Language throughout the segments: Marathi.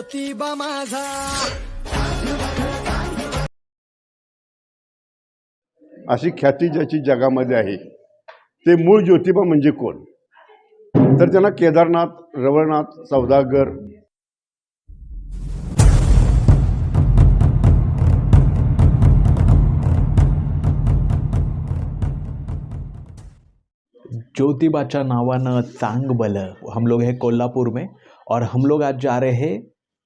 ज्योतिबा माझा. अशी ख्याती ज्याची जगामध्ये आहे ते मूळ ज्योतिबा म्हणजे कोण? तर त्यांना केदारनाथ, रवळनाथ, सौदागर ज्योतिबाच्या नावानं चांग भलं. हम लोग हैं कोल्हापुर में और हम लोग आज जा रहे हैं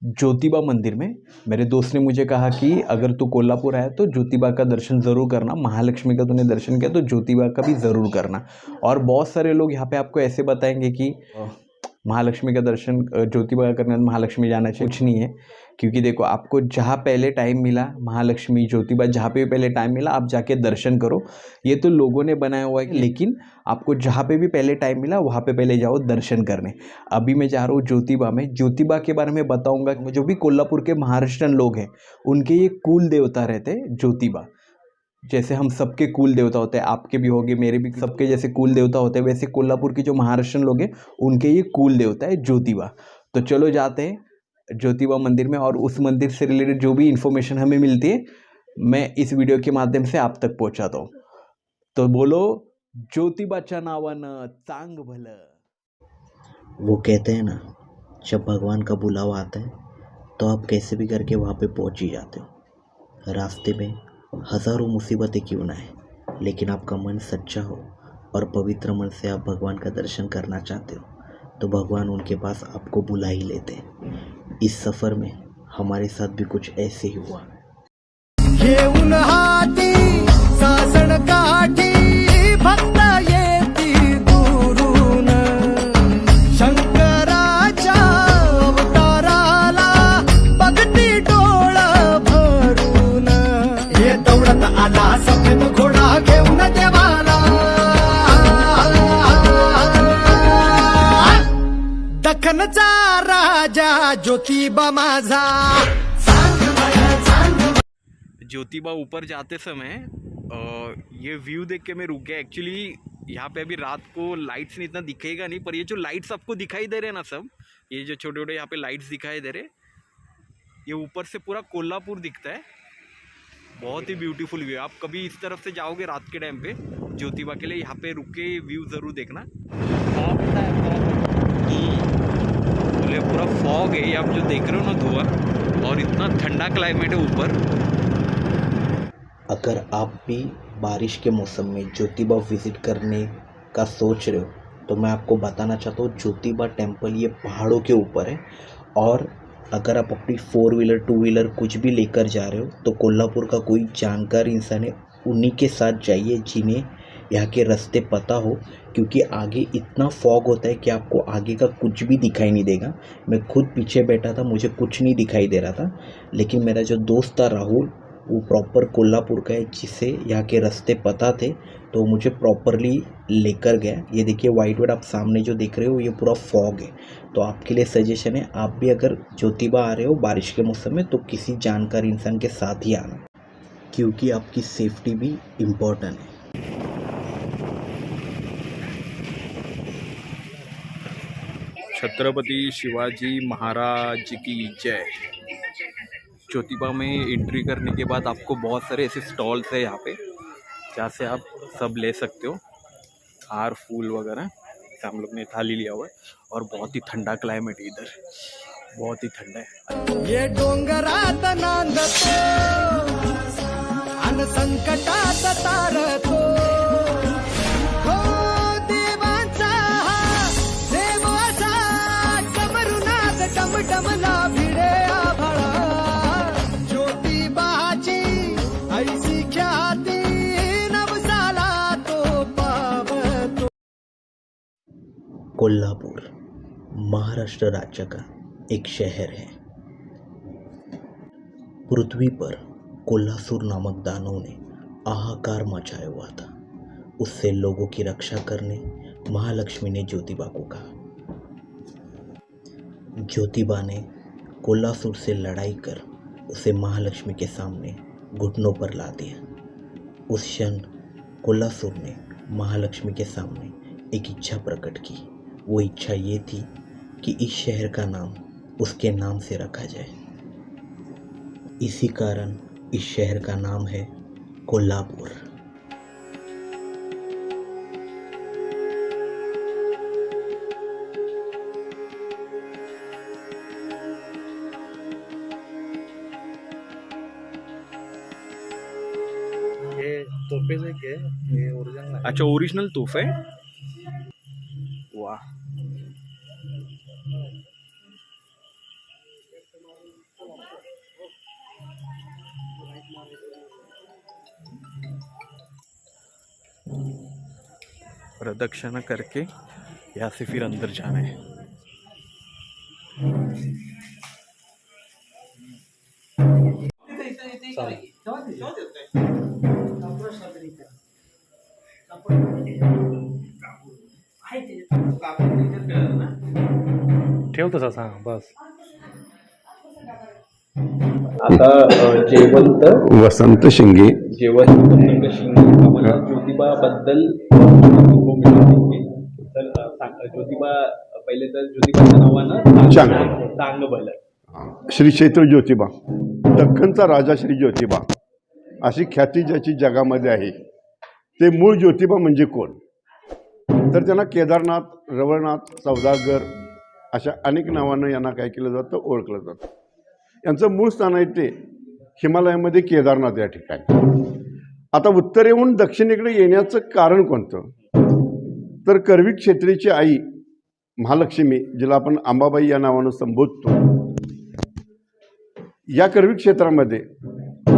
ज्योतिबा मंदिर में. मेरे दोस्त ने मुझे कहा कि अगर तू कोल्हापुर आया तो ज्योतिबा का दर्शन ज़रूर करना. महालक्ष्मी का तूने दर्शन किया तो ज्योतिबा का भी ज़रूर करना. और बहुत सारे लोग यहाँ पे आपको ऐसे बताएंगे कि महालक्ष्मी का दर्शन ज्योतिबा करने महालक्ष्मी जाना चाहिए. कुछ नहीं है, क्योंकि देखो आपको जहाँ पहले टाइम मिला, महालक्ष्मी ज्योतिबा जहाँ पे भी पहले टाइम मिला आप जाके दर्शन करो. ये तो लोगों ने बनाया हुआ है, लेकिन आपको जहाँ पे भी पहले टाइम मिला वहाँ पे पहले जाओ दर्शन करने. अभी मैं जा रहा हूँ ज्योतिबा में. ज्योतिबा के बारे में बताऊँगा. जो भी कोल्हापुर के महाराष्ट्रन लोग हैं उनके ये कुल देवता रहते हैं ज्योतिबा. जैसे हम सबके कुल देवता होते हैं, आपके भी होंगे, मेरे भी, सबके जैसे कुल देवता होते हैं, वैसे कोल्हापुर के जो महाराष्ट्रन लोग हैं उनके ये कुल देवता है ज्योतिबा. तो चलो जाते हैं ज्योतिबा मंदिर में और उस मंदिर से रिलेटेड जो भी इन्फॉर्मेशन हमें मिलती है मैं इस वीडियो के माध्यम से आप तक पहुंचाता हूँ. तो बोलो ज्योतिबाच्या नावानं चांग भलं. वो कहते हैं ना, जब भगवान का बुलावा आता है तो आप कैसे भी करके वहाँ पे पहुँच ही जाते हो. रास्ते में हज़ारों मुसीबतें क्यों ना है, लेकिन आपका मन सच्चा हो और पवित्र मन से आप भगवान का दर्शन करना चाहते हो तो भगवान उनके पास आपको बुला ही लेते हैं. इस सफ़र में हमारे साथ भी कुछ ऐसे ही हुआ. घेऊन हाती सासण काठी भक्त येती दुरून. शंकराच्या अवताराला बघती डोळ भरून. हे दौडत आला सफेद घोडा घेऊन देवाला. दख्खनचा राजा ज्योतिबा माझा. ज्योतिबा ऊपर जाते समय ये व्यू देख के मैं रुक गया. एक्चुअली यहाँ पे अभी रात को लाइट्स नहीं इतना दिखेगा नहीं, पर ये जो लाइट्स आपको दिखाई दे रहे हैं ना, सब ये जो छोटे छोटे यहाँ पे लाइट्स दिखाई दे रहे, ये ऊपर से पूरा कोल्हापुर दिखता है. बहुत ही ब्यूटीफुल व्यू. आप कभी इस तरफ से जाओगे रात के टाइम पे ज्योतिबा के लिए, यहाँ पे रुक के व्यू ज़रूर देखना. बोले पूरा फॉग है, ये आप जो देख रहे हो ना धुआं, और इतना ठंडा क्लाइमेट है ऊपर. अगर आप भी बारिश के मौसम में ज्योतिबा विज़िट करने का सोच रहे हो तो मैं आपको बताना चाहता हूँ, ज्योतिबा टेम्पल ये पहाड़ों के ऊपर है. और अगर आप अपनी 4 व्हीलर 2 व्हीलर कुछ भी लेकर जा रहे हो तो कोल्हापुर का कोई जानकार इंसान है उन्हीं के साथ जाइए जिन्हें यहाँ के रास्ते पता हो, क्योंकि आगे इतना फॉग होता है कि आपको आगे का कुछ भी दिखाई नहीं देगा. मैं खुद पीछे बैठा था, मुझे कुछ नहीं दिखाई दे रहा था, लेकिन मेरा जो दोस्त था राहुल, वो प्रॉपर कोल्हापुर का है, जिसे यहाँ के रास्ते पता थे, तो मुझे प्रॉपरली लेकर गया. ये देखिए वाइट वाइट आप सामने जो देख रहे हो ये पूरा फॉग है. तो आपके लिए सजेशन है, आप भी अगर ज्योतिबा आ रहे हो बारिश के मौसम में तो किसी जानकार इंसान के साथ ही आना, क्योंकि आपकी सेफ्टी भी इम्पोर्टेंट है. छत्रपति शिवाजी महाराज की जय. ज्योतिबा में एंट्री करने के बाद आपको बहुत सारे ऐसे स्टॉल्स है यहाँ पे जहाँ से आप सब ले सकते हो, हार फूल वगैरह. हम लोग ने थाली लिया हुआ है और बहुत ही ठंडा क्लाइमेट है इधर, बहुत ही ठंडा है. ये डोंगरात नांदतो अन संकटात तारतो. हो देवांचा हा देव असा डमरुनाद डमडमला भिडे आभाळा. ज्योतिबाची ऐसी ख्याती नवसाला तो पावतो. कोल्हापुर महाराष्ट्र राज्य का एक शहर है. पृथ्वी पर कोल्हासुर नामक दानव ने हाहाकार मचाया हुआ था. उससे लोगों की रक्षा करने महालक्ष्मी ने ज्योतिबा को कहा. ज्योतिबा ने कोल्हासुर से लड़ाई कर उसे महालक्ष्मी के सामने घुटनों पर ला दिया. उस क्षण कोल्हासुर ने महालक्ष्मी के सामने एक इच्छा प्रकट की. वो इच्छा ये थी कि इस शहर का नाम उसके नाम से रखा जाए। इसी कारण इस शहर का नाम है कोल्हापुर। हे तोफे जे के हे ओरिजिनल आहे. अच्छा, ओरिजिनल तोफ आहे. वा. प्रदक्षिणा करके यहाँ से फिर अंदर जाना है. ठेव तसा सांग बस. आता जयवंत वसंत शिंगे आम्हाला ज्योतिबाबद्दल अनुभव मिळून देतील. तर ज्योतिबा पहिले तर ज्योतिबाच्या नावानं चांगबल. श्री क्षेत्र ज्योतिबा, दख्खनचा राजा श्री ज्योतिबा अशी ख्याती ज्याची जगामध्ये आहे, ते मूळ ज्योतिबा म्हणजे कोण? तर त्यांना केदारनाथ, रवळनाथ, सौदागर अशा अनेक नावानं यांना काय केलं जातं, ओळखलं जातं. यांचं मूळ स्थान आहे ते हिमालयामध्ये केदारनाथ या ठिकाणी. आता उत्तरेहून दक्षिणेकडे येण्याचं कारण कोणतं? तर करवी क्षेत्रीची आई महालक्ष्मी, जिला आपण अंबाबाई या नावानं संबोधतो, या करवी क्षेत्रामध्ये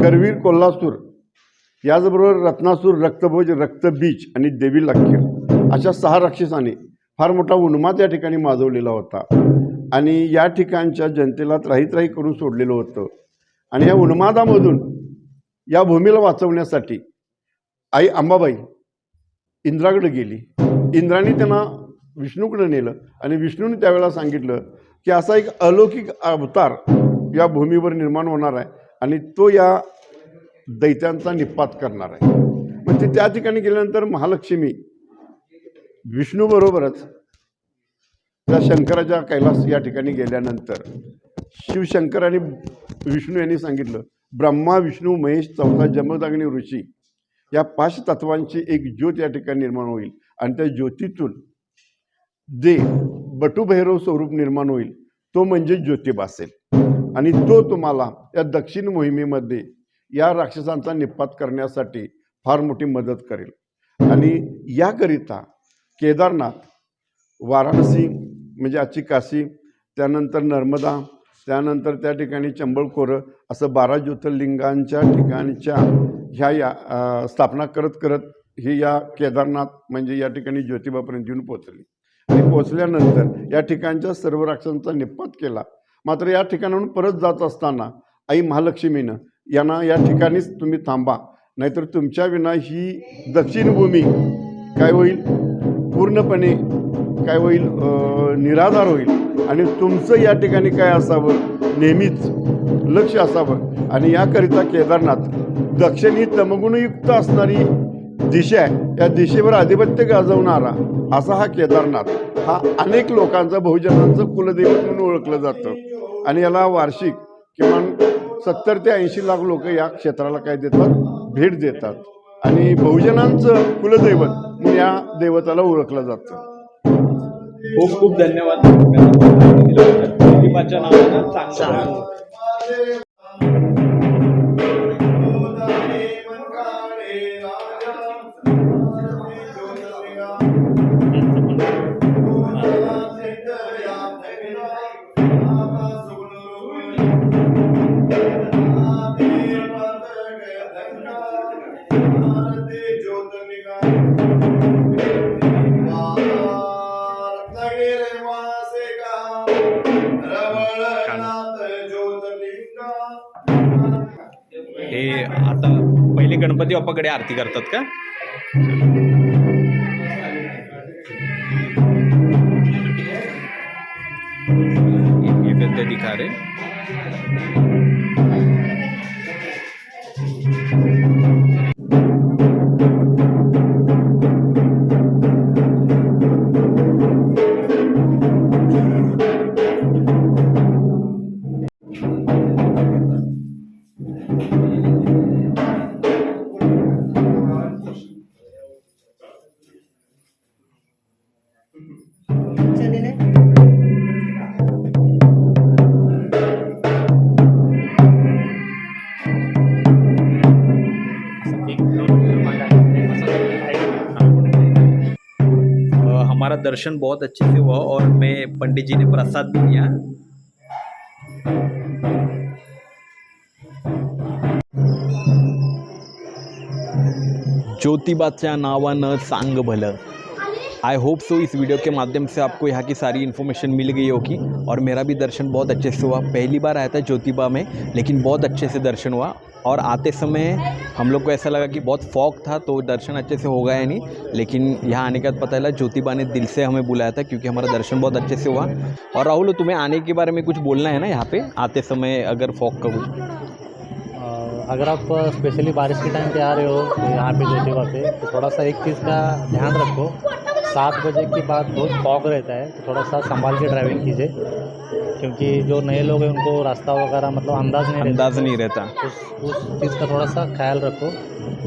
करवीर, कोल्हासूर, याचबरोबर रत्नासूर, रक्तभोज, रक्तबीज आणि देवी लाख्य अशा 6 राक्षसांनी फार मोठा उन्माद या ठिकाणी माजवलेला होता आणि या ठिकाणच्या जनतेला त्राही करून सोडलेलं होतं. आणि या उन्मादामधून या भूमीला वाचवण्यासाठी आई अंबाबाई इंद्राकडे गेली. इंद्राने त्यांना विष्णूकडे नेलं आणि विष्णूने त्यावेळेला सांगितलं की असा एक अलौकिक अवतार या भूमीवर निर्माण होणार आहे आणि तो या दैत्यांचा निपात करणार आहे. मग ते त्या ठिकाणी गेल्यानंतर महालक्ष्मी विष्णूबरोबरच त्या शंकराच्या कैलास या ठिकाणी गेल्यानंतर शिवशंकर आणि विष्णू यांनी सांगितलं, ब्रह्मा, विष्णू, महेश, चौथा जमदग्नी ऋषी या 5 तत्वांची एक ज्योत या ठिकाणी निर्माण होईल आणि त्या ज्योतीतून जे बटुभैरव स्वरूप निर्माण होईल तो म्हणजे ज्योतिबा असेल आणि तो तुम्हाला या दक्षिण मोहिमेमध्ये या राक्षसांचा निपात करण्यासाठी फार मोठी मदत करेल. आणि याकरिता केदारनाथ, वाराणसी म्हणजे आजची काशी, त्यानंतर नर्मदा, त्यानंतर त्या ठिकाणी चंबळखोरं असं 12 ज्योतिर्लिंगांच्या ठिकाणच्या ह्या स्थापना करत करत ही या केदारनाथ म्हणजे या ठिकाणी ज्योतिबापर्यंत येऊन पोचली. आणि पोचल्यानंतर या ठिकाणच्या सर्व राक्षसांचा निपात केला. मात्र या ठिकाणाहून परत जात असताना आई महालक्ष्मीनं यांना या ठिकाणीच तुम्ही थांबा, नाहीतर तुमच्या विना ही दक्षिण भूमी काय होईल, पूर्णपणे काय होईल, निराधार होईल आणि तुमचं या ठिकाणी काय असावं, नेहमीच लक्ष असावं. आणि याकरिता केदारनाथ दक्षिणी तमगुणयुक्त असणारी दिशा आहे, या दिशेवर आधिपत्य गाजवणारा असा हा केदारनाथ हा अनेक लोकांचा, बहुजनांचं कुलदैवत म्हणून ओळखलं जातं. आणि याला वार्षिक किमान 70 ते 80 लाख लोक या क्षेत्राला काय देतात, भेट देतात. आणि बहुजनांचं कुलदैवत म्हणून या देवताला ओळखलं जातं. खूप खूप धन्यवाद. ज्योतिबाच्या नावानं चांगलं. हे आता पहिले गणपती बाप्पाकडे आरती करतात का? ये दिखा रहे. हमारा दर्शन बहुत अच्छे से हुआ और मैं पंडित जी ने प्रसाद भी दिया। ज्योतिबाच्या नावानं सांग भलं। आई होप सो इस वीडियो के माध्यम से आपको यहाँ की सारी इन्फॉर्मेशन मिल गई होगी और मेरा भी दर्शन बहुत अच्छे से हुआ। पहली बार आया था ज्योतिबा में, लेकिन बहुत अच्छे से दर्शन हुआ और आते समय हम लोग को ऐसा लगा कि बहुत फॉग था तो दर्शन अच्छे से हो गया नहीं, लेकिन यहाँ आने के बाद पता चला ज्योतिबा ने दिल से हमें बुलाया था क्योंकि हमारा दर्शन बहुत अच्छे से हुआ। और राहुल, तुम्हें आने के बारे में कुछ बोलना है ना यहाँ पे आते समय, अगर फॉग का कुछ? अगर आप स्पेशली बारिश के टाइम पे आ रहे हो तो यहाँ पे ज्योतिबा पे, तो थोड़ा सा एक चीज़ का ध्यान रखो, 7 बजे के बाद बहुत फॉग रहता है, तो थोड़ा सा संभाल के ड्राइविंग कीजिए क्योंकि जो नए लोग हैं उनको रास्ता वगैरह मतलब अंदाज़ नहीं रहता। उस चीज़ का थोड़ा सा ख्याल रखो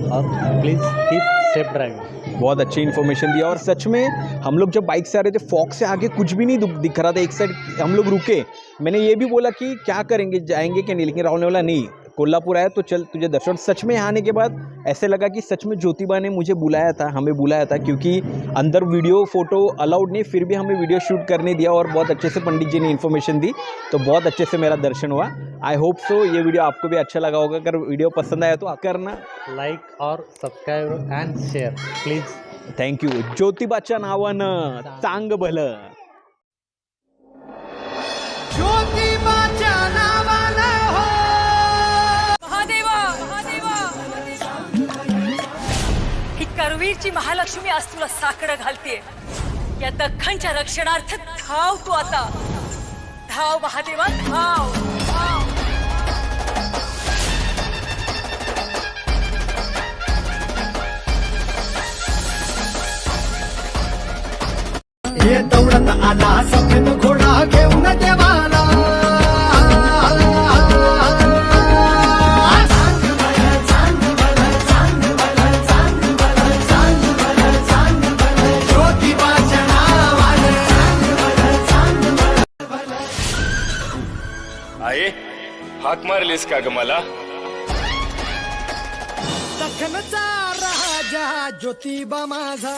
और प्लीज़ कीप सेफ ड्राइविंग। बहुत अच्छी इन्फॉर्मेशन दिया और सच में हम लोग जब बाइक से आ रहे थे फॉग से आगे कुछ भी नहीं दिख रहा था। एक साइड हम लोग रुके, मैंने ये भी बोला कि क्या करेंगे, जाएंगे कि नहीं, लेकिन राहुल ने बोला नहीं, कोल्हापुर आया तो चल तुझे दर्शन। सच में यहाँ आने के बाद ऐसे लगा कि सच में ज्योतिबा ने मुझे बुलाया था, हमें बुलाया था, क्योंकि अंदर वीडियो फ़ोटो अलाउड नहीं, फिर भी हमें वीडियो शूट करने दिया और बहुत अच्छे से पंडित जी ने इन्फॉर्मेशन दी, तो बहुत अच्छे से मेरा दर्शन हुआ। आई होप सो ये वीडियो आपको भी अच्छा लगा होगा। अगर वीडियो पसंद आया तो आप करना लाइक और subscribe end share please. Thank you. ज्योतिबाच्या नावानं चांग भलं। ज्योतिबाच्या नावानं हो महादेवा महादेवा ही करवीरची महालक्ष्मी आज तुला साकडं घालतीये। या दख्खनच्या रक्षणार्थ धाव तू आता, धाव महादेवा धाव धाव। ये दौडत आला सफेद घोडा घेऊन देवाला, ज्योतिबाच्या नावानं आहे हाक मारलीस का ग मला? दख्खनचा राजा ज्योतिबा माझा।